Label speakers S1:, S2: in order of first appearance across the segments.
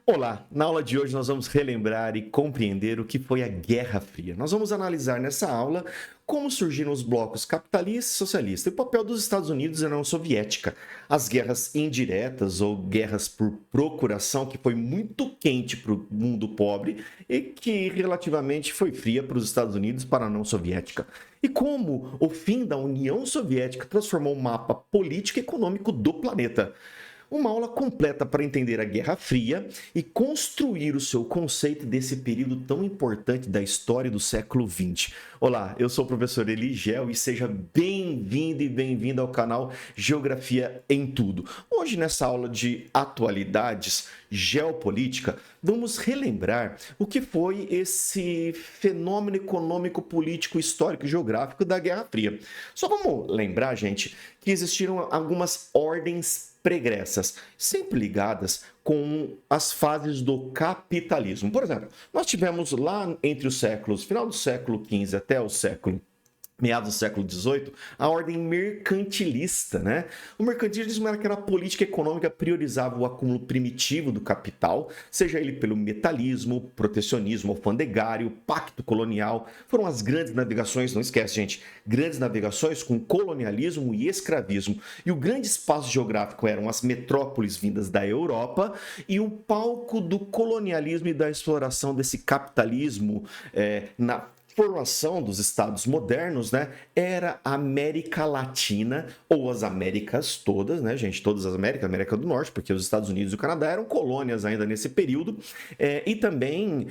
S1: Olá, na aula de hoje nós vamos relembrar e compreender o que foi a Guerra Fria. Nós vamos analisar nessa aula como surgiram os blocos capitalista e socialista e o papel dos Estados Unidos e da União Soviética, as guerras indiretas ou guerras por procuração, que foi muito quente para o mundo pobre e que relativamente foi fria para os Estados Unidos e para a União Soviética. E como o fim da União Soviética transformou o mapa político e econômico do planeta. Uma aula completa para entender a Guerra Fria e construir o seu conceito desse período tão importante da história do século XX. Olá, eu sou o professor Eligel e seja bem-vindo e bem-vinda ao canal Geografia em Tudo. Hoje, nessa aula de atualidades geopolítica, vamos relembrar o que foi esse fenômeno econômico, político, histórico e geográfico da Guerra Fria. Só vamos lembrar, gente, que existiram algumas ordens pregressas, sempre ligadas com as fases do capitalismo. Por exemplo, nós tivemos lá entre os séculos, final do século XV até o meados do século XVIII, a ordem mercantilista, né? O mercantilismo era aquela política econômica que priorizava o acúmulo primitivo do capital, seja ele pelo metalismo, protecionismo alfandegário, pacto colonial. Foram as grandes navegações, não esquece, gente, grandes navegações com colonialismo e escravismo. E o grande espaço geográfico eram as metrópoles vindas da Europa e o palco do colonialismo e da exploração desse capitalismo na formação dos estados modernos, né, era a América Latina, ou as Américas todas, né, gente, todas as Américas, América do Norte, porque os Estados Unidos e o Canadá eram colônias ainda nesse período, e também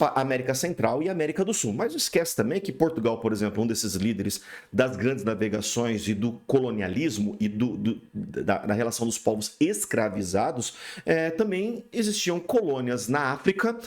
S1: a América Central e a América do Sul. Mas não esquece também que Portugal, por exemplo, um desses líderes das grandes navegações e do colonialismo e da relação dos povos escravizados, também existiam colônias na África,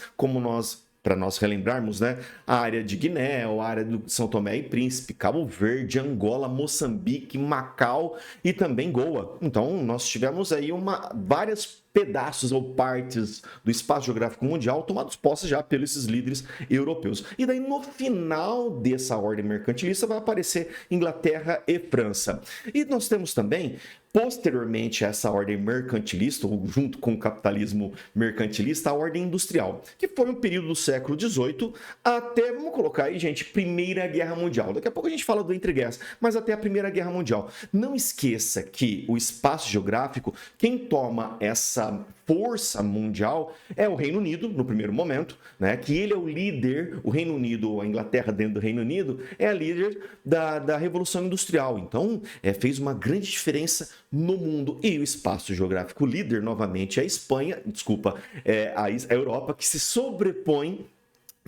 S1: para nós relembrarmos, né, a área de Guiné, a área do São Tomé e Príncipe, Cabo Verde, Angola, Moçambique, Macau e também Goa. Então, nós tivemos aí vários pedaços ou partes do espaço geográfico mundial tomados posse já pelos esses líderes europeus. E daí, no final dessa ordem mercantilista, vai aparecer Inglaterra e França. E nós temos também, posteriormente a essa ordem mercantilista, ou junto com o capitalismo mercantilista, a ordem industrial, que foi um período do século XVIII até, vamos colocar aí, gente, Primeira Guerra Mundial. Daqui a pouco a gente fala do Entre Guerras, mas até a Primeira Guerra Mundial. Não esqueça que o espaço geográfico, quem toma essa força mundial é o Reino Unido, no primeiro momento, né? Que ele é o líder, o Reino Unido, a Inglaterra dentro do Reino Unido, é a líder da Revolução Industrial. Então, fez uma grande diferença no mundo. E o espaço geográfico líder, novamente, é a Espanha, desculpa, a Europa, que se sobrepõe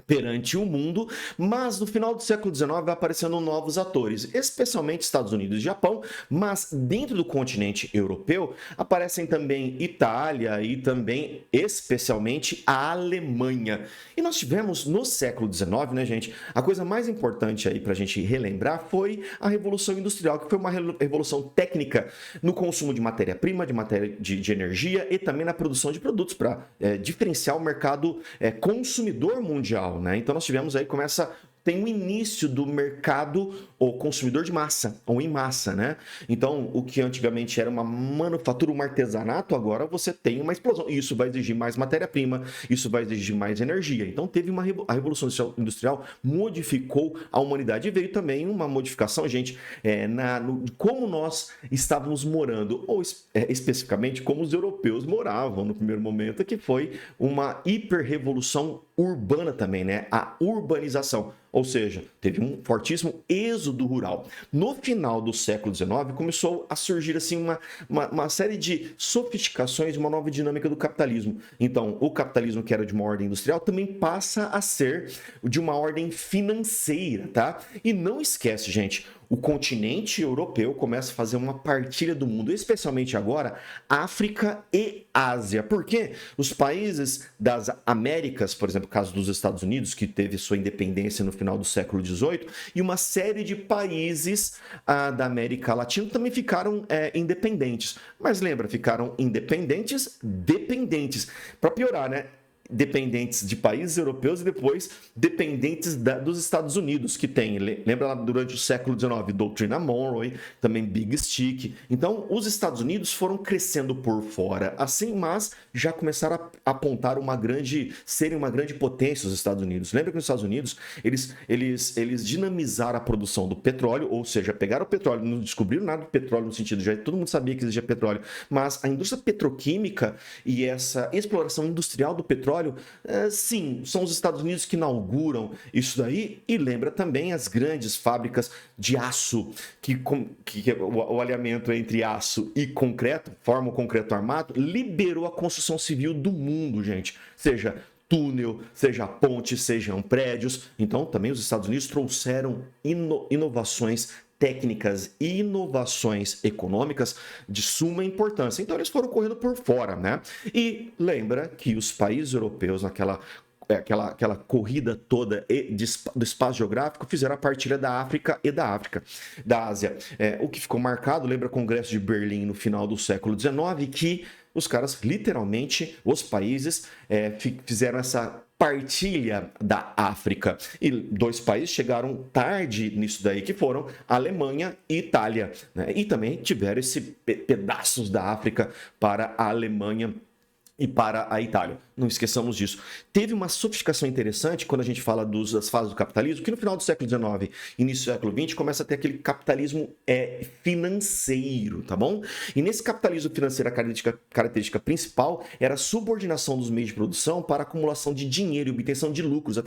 S1: perante o mundo, mas no final do século XIX vai aparecendo novos atores, especialmente Estados Unidos e Japão, mas dentro do continente europeu aparecem também Itália e também, especialmente, a Alemanha. E nós tivemos no século XIX, né, gente, a coisa mais importante aí para a gente relembrar foi a Revolução Industrial, que foi uma revolução técnica no consumo de matéria-prima, de energia e também na produção de produtos para diferenciar o mercado consumidor mundial. Né? Então nós tivemos aí, tem o início do mercado ou consumidor de massa, ou em massa, né? Então, o que antigamente era uma manufatura, um artesanato, agora você tem uma explosão. Isso vai exigir mais matéria-prima, isso vai exigir mais energia. Então, teve a Revolução Industrial modificou a humanidade. E veio também uma modificação, gente, como nós estávamos morando, ou especificamente como os europeus moravam no primeiro momento, que foi uma hiperrevolução urbana também, né? A urbanização. Ou seja, teve um fortíssimo êxodo rural. No final do século XIX, começou a surgir assim, uma série de sofisticações, uma nova dinâmica do capitalismo. Então, o capitalismo, que era de uma ordem industrial, também passa a ser de uma ordem financeira, tá? E não esquece, gente, o continente europeu começa a fazer uma partilha do mundo, especialmente agora, África e Ásia. Por quê? Os países das Américas, por exemplo, o caso dos Estados Unidos, que teve sua independência no final do século XVIII, e uma série de países da América Latina também ficaram independentes. Mas lembra, ficaram independentes, dependentes. Para piorar, né? dependentes de países europeus e depois dependentes dos Estados Unidos, que tem, lembra lá durante o século XIX, doutrina Monroe, também Big Stick. Então, os Estados Unidos foram crescendo por fora, assim, mas já começaram a apontar serem uma grande potência os Estados Unidos. Lembra que nos Estados Unidos, eles dinamizaram a produção do petróleo, ou seja, pegaram o petróleo, não descobriram nada do petróleo no sentido, já todo mundo sabia que existia petróleo, mas a indústria petroquímica e essa exploração industrial do petróleo, sim, são os Estados Unidos que inauguram isso daí, e lembra também as grandes fábricas de aço, que o alinhamento entre aço e concreto, forma o concreto armado, liberou a construção civil do mundo, gente. Seja túnel, seja ponte, sejam prédios. Então, também os Estados Unidos trouxeram inovações técnicas e inovações econômicas de suma importância. Então, eles foram correndo por fora, né? E lembra que os países europeus, aquela corrida toda do espaço geográfico, fizeram a partilha da África e da Ásia. O que ficou marcado, lembra o Congresso de Berlim no final do século XIX, que os caras, literalmente, os países fizeram essa partilha da África. E 2 países chegaram tarde nisso daí, que foram Alemanha e Itália, né? E também tiveram pedaços da África para a Alemanha e para a Itália. Não esqueçamos disso. Teve uma sofisticação interessante quando a gente fala das fases do capitalismo, que no final do século XIX, início do século XX, começa a ter aquele capitalismo financeiro, tá bom? E nesse capitalismo financeiro, a característica principal era a subordinação dos meios de produção para a acumulação de dinheiro e obtenção de lucros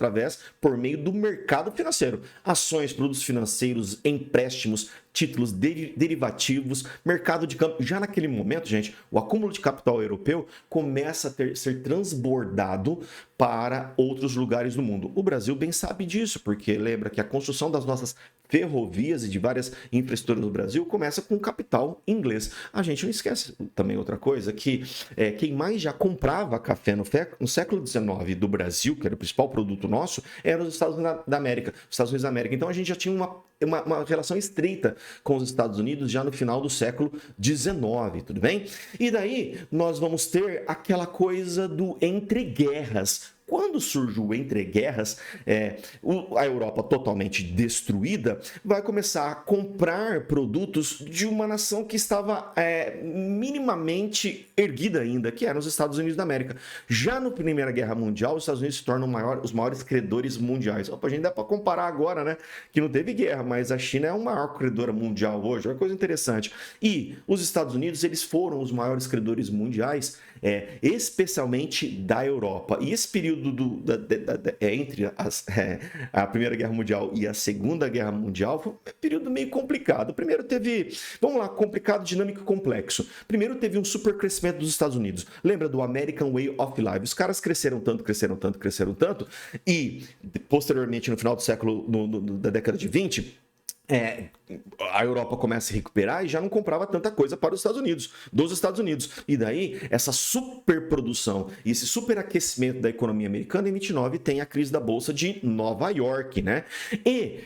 S1: por meio do mercado financeiro. Ações, produtos financeiros, empréstimos, títulos derivativos, mercado de campo. Já naquele momento, gente, o acúmulo de capital europeu começa a ser transbordado para outros lugares do mundo. O Brasil bem sabe disso, porque lembra que a construção das nossas ferrovias e de várias infraestruturas no Brasil começa com capital inglês. A gente não esquece também outra coisa, que quem mais já comprava café no século XIX do Brasil, que era o principal produto nosso, eram os Estados Unidos da América. Então a gente já tinha uma relação estreita com os Estados Unidos já no final do século XIX, tudo bem? E daí nós vamos ter aquela coisa do entre guerras. Quando surge o entre guerras, a Europa totalmente destruída vai começar a comprar produtos de uma nação que estava minimamente erguida ainda, que eram os Estados Unidos da América. Já na Primeira Guerra Mundial, os Estados Unidos se tornam os maiores credores mundiais. Opa, a gente dá para comparar agora, né? Que não teve guerra, mas a China é a maior credora mundial hoje, é uma coisa interessante. E os Estados Unidos, eles foram os maiores credores mundiais, especialmente da Europa. E esse período entre a Primeira Guerra Mundial e a Segunda Guerra Mundial foi um período meio complicado. Primeiro teve, complicado, dinâmico e complexo. Primeiro teve um super crescimento dos Estados Unidos. Lembra do American Way of Life? Os caras cresceram tanto, e posteriormente, no final do século, da década de 20, a Europa começa a se recuperar e já não comprava tanta coisa para os dos Estados Unidos. E daí, essa superprodução e esse superaquecimento da economia americana, em 29 tem a crise da Bolsa de Nova York, né? E,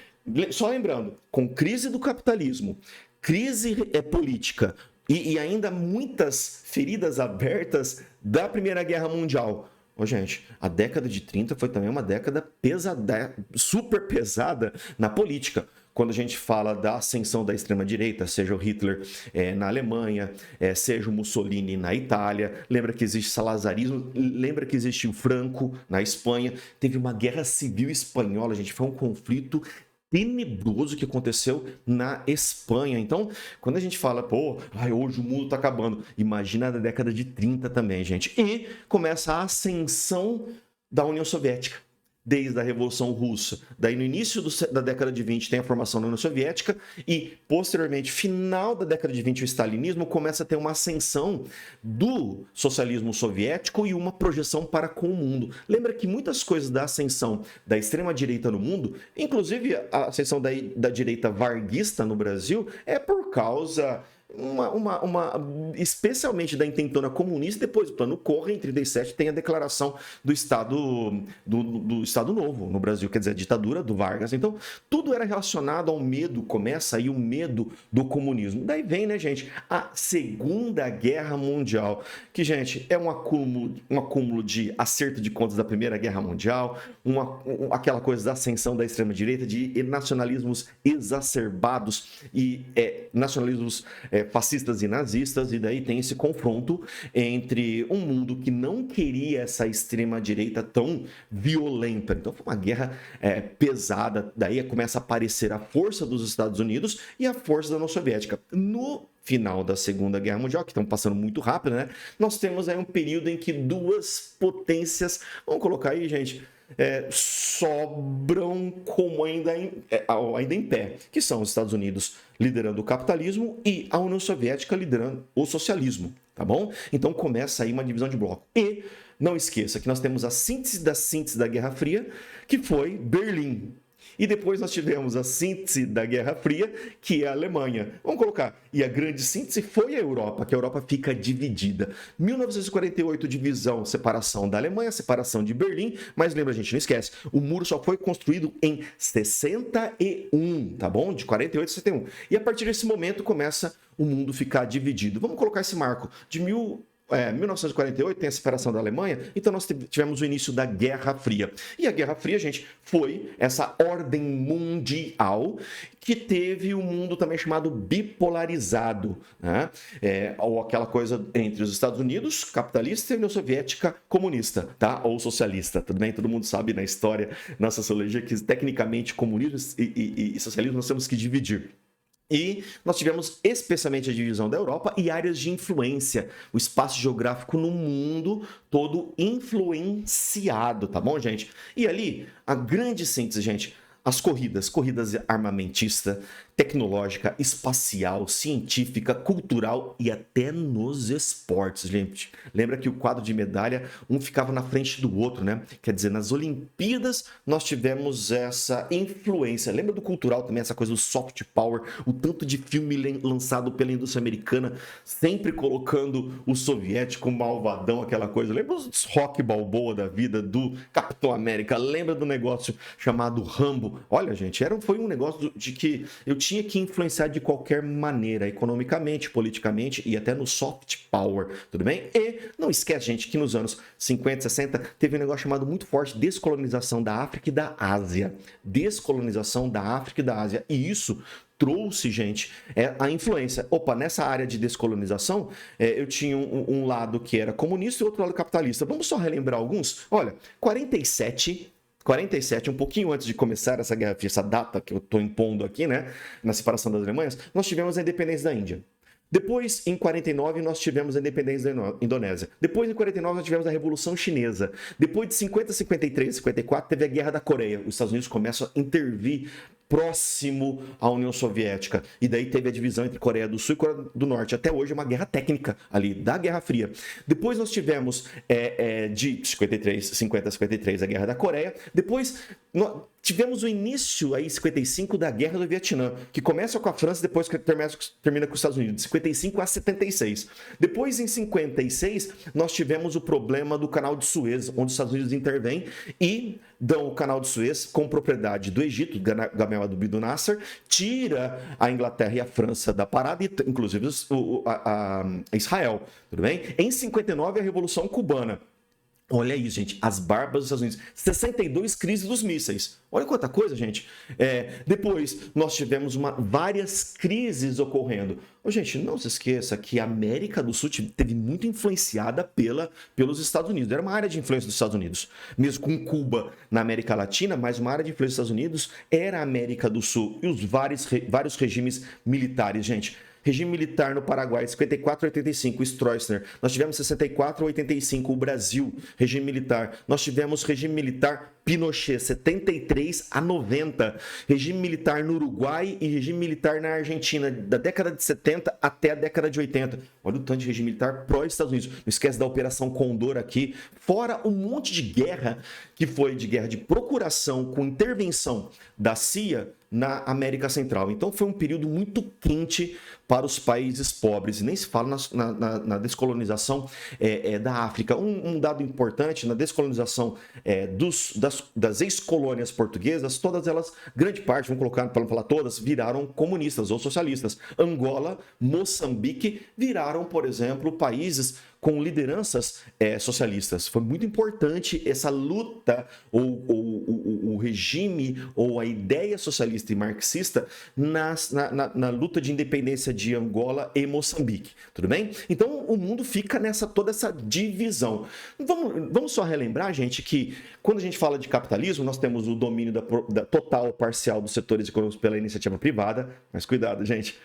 S1: só lembrando, com crise do capitalismo, crise política e ainda muitas feridas abertas da Primeira Guerra Mundial. Gente, a década de 30 foi também uma década super pesada na política. Quando a gente fala da ascensão da extrema-direita, seja o Hitler na Alemanha, seja o Mussolini na Itália, lembra que existe salazarismo, lembra que existe o Franco na Espanha, teve uma guerra civil espanhola, gente, foi um conflito tenebroso que aconteceu na Espanha. Então, quando a gente fala, hoje o mundo tá acabando, imagina na década de 30 também, gente. E começa a ascensão da União Soviética, desde a Revolução Russa. Daí, no início da década de 20, tem a formação da União Soviética e, posteriormente, final da década de 20, o stalinismo começa a ter uma ascensão do socialismo soviético e uma projeção para com o mundo. Lembra que muitas coisas da ascensão da extrema-direita no mundo, inclusive a ascensão da direita varguista no Brasil, é por causa especialmente da intentona comunista, depois do Plano Collor, em 1937, tem a declaração do Estado, do Estado Novo no Brasil, quer dizer, a ditadura do Vargas. Então, tudo era relacionado ao medo, começa aí o medo do comunismo. Daí vem, né, gente, a Segunda Guerra Mundial, que, gente, é um acúmulo de acerto de contas da Primeira Guerra Mundial, aquela coisa da ascensão da extrema-direita, de nacionalismos exacerbados e nacionalismos fascistas e nazistas, e daí tem esse confronto entre um mundo que não queria essa extrema-direita tão violenta. Então foi uma guerra pesada, daí começa a aparecer a força dos Estados Unidos e a força da União Soviética. No final da Segunda Guerra Mundial, que estão passando muito rápido, né? Nós temos aí um período em que duas potências, vamos colocar aí, gente, sobram como ainda em pé, que são os Estados Unidos liderando o capitalismo e a União Soviética liderando o socialismo, tá bom? Então começa aí uma divisão de bloco. E não esqueça que nós temos a síntese da Guerra Fria, que foi Berlim. E depois nós tivemos a síntese da Guerra Fria, que é a Alemanha. Vamos colocar. E a grande síntese foi a Europa, que a Europa fica dividida. 1948, divisão, separação da Alemanha, separação de Berlim. Mas lembra, gente, não esquece, o muro só foi construído em 61, tá bom? De 48 a 61. E a partir desse momento começa o mundo ficar dividido. Vamos colocar esse marco de 1948 tem a separação da Alemanha, então nós tivemos o início da Guerra Fria. E a Guerra Fria, gente, foi essa ordem mundial que teve um mundo também chamado bipolarizado, né? Ou aquela coisa entre os Estados Unidos, capitalista, e a União Soviética, comunista, tá? Ou socialista, tudo bem? Todo mundo sabe na história, na sociologia, que tecnicamente comunismo e socialismo nós temos que dividir. E nós tivemos especialmente a divisão da Europa e áreas de influência, o espaço geográfico no mundo todo influenciado, tá bom, gente? E ali, a grande síntese, gente, as corridas armamentista, tecnológica, espacial, científica, cultural e até nos esportes, gente. Lembra que o quadro de medalha, um ficava na frente do outro, né? Quer dizer, nas Olimpíadas nós tivemos essa influência. Lembra do cultural também, essa coisa do soft power, o tanto de filme lançado pela indústria americana, sempre colocando o soviético malvadão, aquela coisa. Lembra os Rock Balboa da vida, do Capitão América? Lembra do negócio chamado Rambo? Olha, gente, foi um negócio de que eu tinha que influenciar de qualquer maneira, economicamente, politicamente e até no soft power, tudo bem? E não esquece, gente, que nos anos 50, 60, teve um negócio chamado muito forte, descolonização da África e da Ásia. Descolonização da África e da Ásia. E isso trouxe, gente, a influência. Opa, nessa área de descolonização, eu tinha um lado que era comunista e outro lado capitalista. Vamos só relembrar alguns? Olha, 47, um pouquinho antes de começar essa guerra, essa data que eu estou impondo aqui, né, na separação das Alemanhas, nós tivemos a independência da Índia. Depois, em 49, nós tivemos a independência da Indonésia. Depois, em 49, nós tivemos a Revolução Chinesa. Depois de 50, 53, 54, teve a Guerra da Coreia. Os Estados Unidos começam a intervir próximo à União Soviética. E daí teve a divisão entre Coreia do Sul e Coreia do Norte. Até hoje é uma guerra técnica ali, da Guerra Fria. Depois nós tivemos de 50 a 53 a Guerra da Coreia. Depois tivemos o início, aí, em 55, da Guerra do Vietnã, que começa com a França e depois termina com os Estados Unidos, de 55 a 76. Depois, em 56, nós tivemos o problema do Canal de Suez, onde os Estados Unidos intervêm e dão o Canal de Suez com propriedade do Egito, Gamal Abdel Nasser, tira a Inglaterra e a França da parada, e inclusive a Israel, tudo bem? Em 59, a Revolução Cubana. Olha isso, gente, as barbas dos Estados Unidos. 62 crises dos mísseis. Olha quanta coisa, gente. Depois, nós tivemos várias crises ocorrendo. Gente, não se esqueça que a América do Sul teve muito influenciada pelos Estados Unidos. Era uma área de influência dos Estados Unidos. Mesmo com Cuba na América Latina, mas uma área de influência dos Estados Unidos era a América do Sul. E os vários regimes militares, gente. Regime militar no Paraguai, 54 a 85, Stroessner. Nós tivemos 64 a 85, o Brasil, regime militar. Nós tivemos regime militar Pinochet, 73 a 90. Regime militar no Uruguai e regime militar na Argentina, da década de 70 até a década de 80. Olha o tanto de regime militar pró-Estados Unidos. Não esquece da Operação Condor aqui. Fora um monte de guerra, que foi de guerra de procuração com intervenção da CIA na América Central. Então foi um período muito quente para os países pobres. E nem se fala na descolonização da África. Um dado importante, na descolonização das ex-colônias portuguesas, todas elas, grande parte, vamos colocar para não falar todas, viraram comunistas ou socialistas. Angola, Moçambique viraram, por exemplo, países com lideranças socialistas. Foi muito importante essa luta, ou o regime, ou a ideia socialista e marxista na luta de independência de Angola e Moçambique. Tudo bem? Então, o mundo fica toda essa divisão. Vamos só relembrar, gente, que quando a gente fala de capitalismo, nós temos o domínio da total ou parcial dos setores econômicos pela iniciativa privada, mas cuidado, gente,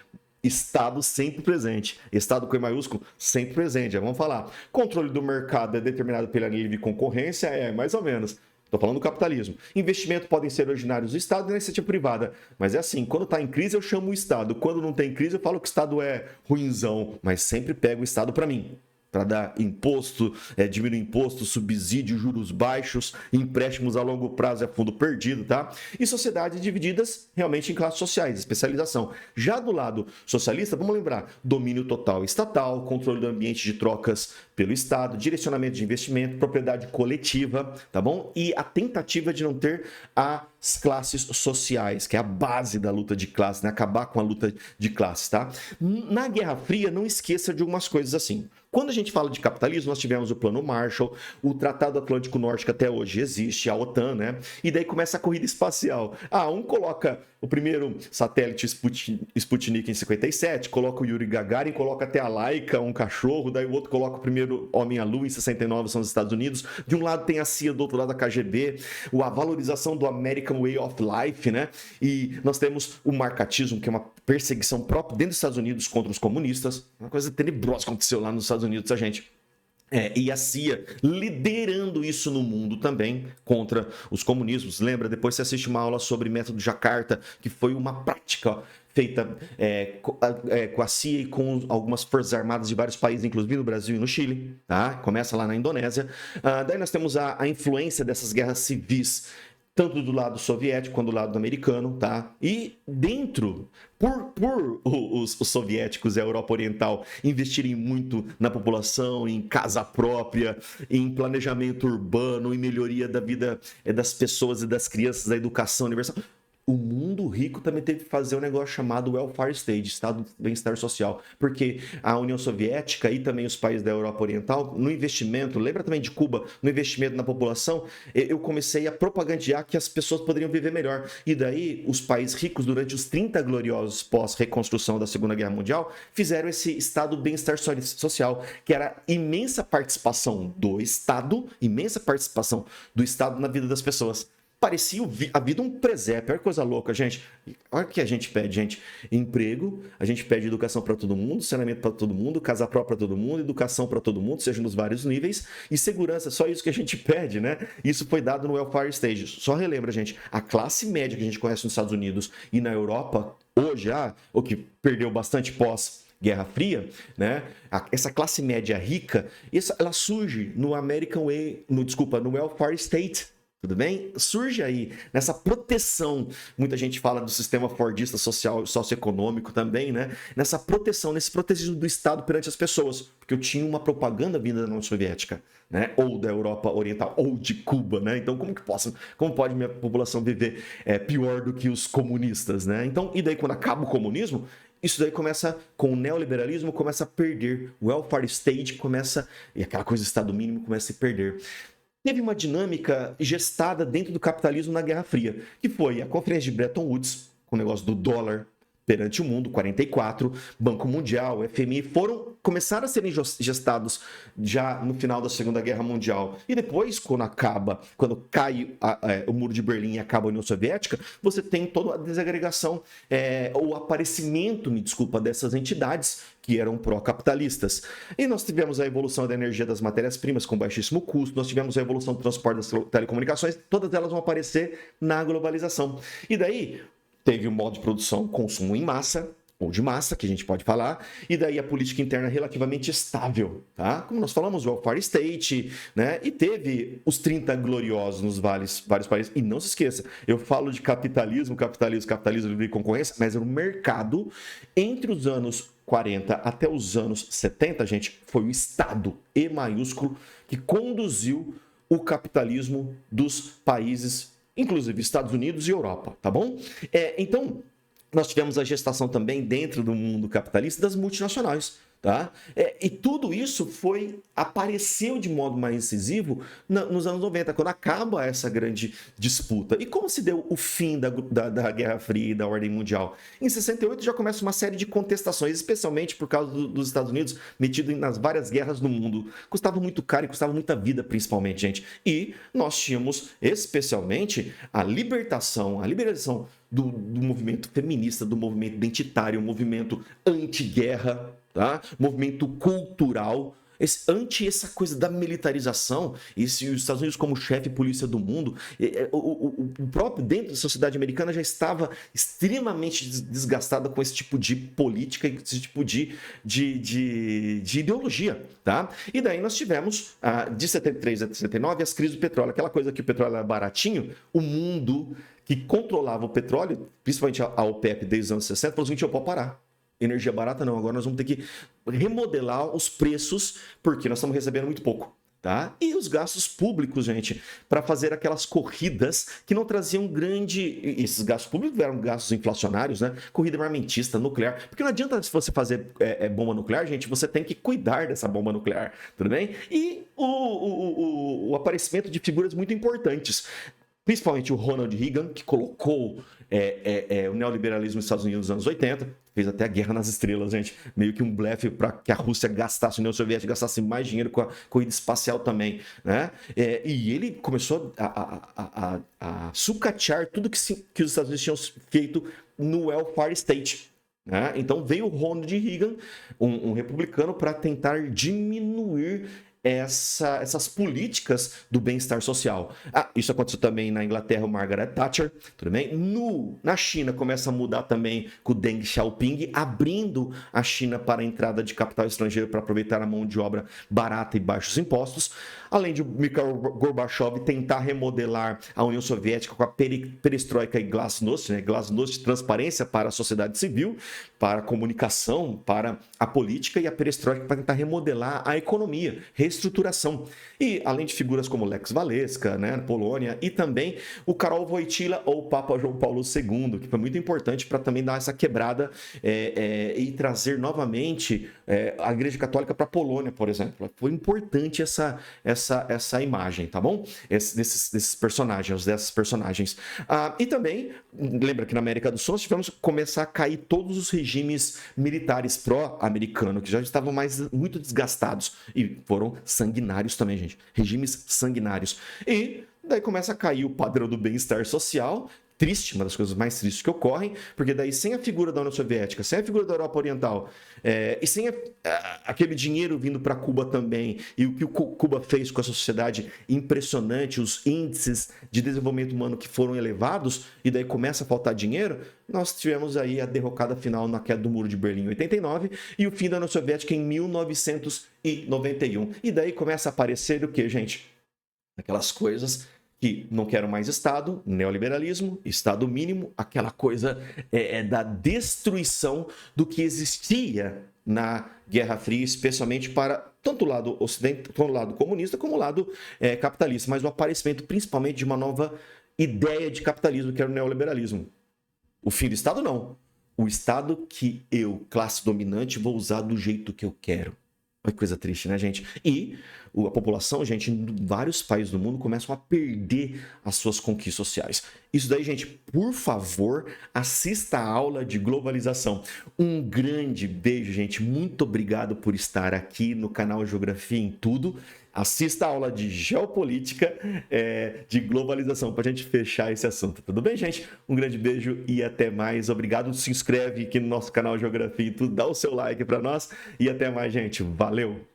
S1: Estado sempre presente. Estado com E maiúsculo, sempre presente. Vamos falar. Controle do mercado é determinado pela livre concorrência? Mais ou menos. Estou falando do capitalismo. Investimentos podem ser originários do Estado e da iniciativa privada. Mas é assim, quando está em crise eu chamo o Estado. Quando não tem crise eu falo que o Estado é ruinzão. Mas sempre pego o Estado para mim. Para dar imposto, diminuir imposto, subsídio, juros baixos, empréstimos a longo prazo é fundo perdido, tá? E sociedades divididas realmente em classes sociais, especialização. Já do lado socialista, vamos lembrar, domínio total estatal, controle do ambiente de trocas pelo Estado, direcionamento de investimento, propriedade coletiva, tá bom? E a tentativa de não ter as classes sociais, que é a base da luta de classes, né? Acabar com a luta de classes, tá? Na Guerra Fria, não esqueça de algumas coisas assim. Quando a gente fala de capitalismo, nós tivemos o Plano Marshall, o Tratado Atlântico Norte, que até hoje existe, a OTAN, né? E daí começa a corrida espacial. Um coloca o primeiro satélite Sputnik em 57, coloca o Yuri Gagarin, coloca até a Laika, um cachorro, daí o outro coloca o primeiro homem à Lua em 69, são os Estados Unidos. De um lado tem a CIA, do outro lado a KGB, a valorização do American Way of Life, né? E nós temos o marcatismo, que é uma perseguição própria dentro dos Estados Unidos contra os comunistas. Uma coisa tenebrosa aconteceu lá nos Estados Unidos, a gente. E a CIA liderando isso no mundo também contra os comunismos. Lembra? Depois você assiste uma aula sobre método Jakarta, que foi uma prática feita com a CIA e com algumas forças armadas de vários países, inclusive no Brasil e no Chile. Tá? Começa lá na Indonésia. Daí nós temos a influência dessas guerras civis, tanto do lado soviético quanto do lado americano, tá? E dentro, por os soviéticos e a Europa Oriental investirem muito na população, em casa própria, em planejamento urbano, em melhoria da vida das pessoas e das crianças, da educação universal, o mundo rico também teve que fazer um negócio chamado welfare state, Estado de Bem-Estar Social, porque a União Soviética e também os países da Europa Oriental, no investimento, lembra também de Cuba, no investimento na população, eu comecei a propagandear que as pessoas poderiam viver melhor. E daí, os países ricos, durante os 30 gloriosos pós-reconstrução da Segunda Guerra Mundial, fizeram esse Estado de Bem-Estar Social, que era imensa participação do Estado na vida das pessoas. Parecia a vida um presépio. Olha que coisa louca, gente. Olha o que a gente pede, gente. Emprego, a gente pede educação para todo mundo, saneamento para todo mundo, casa própria para todo mundo, educação para todo mundo, seja nos vários níveis, e segurança. Só isso que a gente pede, né? Isso foi dado no welfare stage. Só relembra, gente, a classe média que a gente conhece nos Estados Unidos e na Europa, hoje, o que perdeu bastante Guerra Fria, né? Essa classe média rica, ela surge no no welfare state. Tudo bem? Surge aí, nessa proteção, muita gente fala do sistema fordista social, socioeconômico também, né? Nessa proteção, nesse protegismo do Estado perante as pessoas, porque eu tinha uma propaganda vinda da União Soviética, né? Ou da Europa Oriental, ou de Cuba, né? Então, como pode minha população viver pior do que os comunistas, né? Então, e daí quando acaba o comunismo, isso daí começa com o neoliberalismo, começa a perder, o welfare state e aquela coisa do Estado mínimo começa a se perder. Teve uma dinâmica gestada dentro do capitalismo na Guerra Fria, que foi a Conferência de Bretton Woods, com o negócio do dólar, perante o mundo, 44, Banco Mundial, FMI, começaram a serem gestados já no final da Segunda Guerra Mundial. E depois, quando cai o Muro de Berlim e acaba a União Soviética, você tem toda a desagregação, o aparecimento, dessas entidades que eram pró-capitalistas. E nós tivemos a evolução da energia das matérias-primas com baixíssimo custo, nós tivemos a evolução do transporte das telecomunicações, todas elas vão aparecer na globalização. E daí, teve o modo de produção, consumo em massa, ou de massa, que a gente pode falar, e daí a política interna relativamente estável, tá? Como nós falamos, o welfare state, né? E teve os 30 gloriosos nos vários países. E não se esqueça, eu falo de capitalismo, livre concorrência, mas o mercado, entre os anos 40 até os anos 70, gente, foi o Estado, E maiúsculo, que conduziu o capitalismo dos países, inclusive Estados Unidos e Europa, tá bom? Então, nós tivemos a gestação também dentro do mundo capitalista das multinacionais, tá? E tudo isso apareceu de modo mais incisivo nos anos 90, quando acaba essa grande disputa. E como se deu o fim da Guerra Fria e da ordem mundial? Em 68 já começa uma série de contestações, especialmente por causa dos Estados Unidos metido nas várias guerras do mundo. Custava muito caro e custava muita vida, principalmente, gente. E nós tínhamos, especialmente, a liberação do movimento feminista, do movimento identitário, movimento anti-guerra, tá? Movimento cultural, essa coisa da militarização, os Estados Unidos como chefe polícia do mundo, o próprio dentro da sociedade americana já estava extremamente desgastada com esse tipo de política, esse tipo de ideologia, tá? E daí nós tivemos, de 73 a 79, as crises do petróleo, aquela coisa que o petróleo era baratinho, o mundo que controlava o petróleo, principalmente a OPEP desde os anos 60, falou assim, pode parar. Energia barata não, agora nós vamos ter que remodelar os preços, porque nós estamos recebendo muito pouco, tá? E os gastos públicos, gente, para fazer aquelas corridas que não traziam esses gastos públicos eram gastos inflacionários, né? Corrida armamentista, nuclear, porque não adianta se você fazer bomba nuclear, gente, você tem que cuidar dessa bomba nuclear, tudo bem? E o aparecimento de figuras muito importantes, principalmente o Ronald Reagan, que colocou o neoliberalismo nos Estados Unidos nos anos 80, fez até a Guerra nas Estrelas, gente, meio que um blefe para que a Rússia gastasse, a União Soviética gastasse mais dinheiro com a corrida espacial também, né? E ele começou a sucatear tudo que os Estados Unidos tinham feito no welfare state, né? Então veio o Ronald Reagan, um republicano, para tentar diminuir essas políticas do bem-estar social. Isso aconteceu também na Inglaterra, o Margaret Thatcher, tudo bem? Na China começa a mudar também com o Deng Xiaoping, abrindo a China para a entrada de capital estrangeiro para aproveitar a mão de obra barata e baixos impostos, além de Mikhail Gorbachev tentar remodelar a União Soviética com a perestroika e glasnost, né? Glasnost, transparência para a sociedade civil, para a comunicação, para a política, e a perestroika para tentar remodelar a economia, reestruturação. E além de figuras como Lech Wałęsa, né, Polônia, e também o Karol Wojtyła ou Papa João Paulo II, que foi muito importante para também dar essa quebrada e trazer novamente a Igreja Católica para a Polônia, por exemplo. Foi importante essa imagem, tá bom? Dessas personagens. E também, lembra que na América do Sul nós tivemos que começar a cair todos os regimes militares pró-americanos, que já estavam muito desgastados e foram sanguinários também, gente. Regimes sanguinários. E daí começa a cair o padrão do bem-estar social. Triste, uma das coisas mais tristes que ocorrem, porque daí sem a figura da União Soviética, sem a figura da Europa Oriental, e sem aquele dinheiro vindo para Cuba também, e o que o Cuba fez com essa sociedade impressionante, os índices de desenvolvimento humano que foram elevados, e daí começa a faltar dinheiro, nós tivemos aí a derrocada final na queda do Muro de Berlim em 89 e o fim da União Soviética em 1991. E daí começa a aparecer o que, gente? Aquelas coisas que não quero mais Estado, neoliberalismo, Estado mínimo, aquela coisa da destruição do que existia na Guerra Fria, especialmente para tanto o lado ocidental, tanto o lado comunista, como o lado capitalista, mas o aparecimento principalmente de uma nova ideia de capitalismo, que era o neoliberalismo. O fim do Estado, não. O Estado que eu, classe dominante, vou usar do jeito que eu quero. Olha que coisa triste, né, gente? E a população, gente, em vários países do mundo começam a perder as suas conquistas sociais. Isso daí, gente, por favor, assista a aula de globalização. Um grande beijo, gente. Muito obrigado por estar aqui no canal Geografia em Tudo. Assista a aula de geopolítica, de globalização, para a gente fechar esse assunto. Tudo bem, gente? Um grande beijo e até mais. Obrigado. Se inscreve aqui no nosso canal Geografia e Tudo, dá o seu like para nós e até mais, gente. Valeu!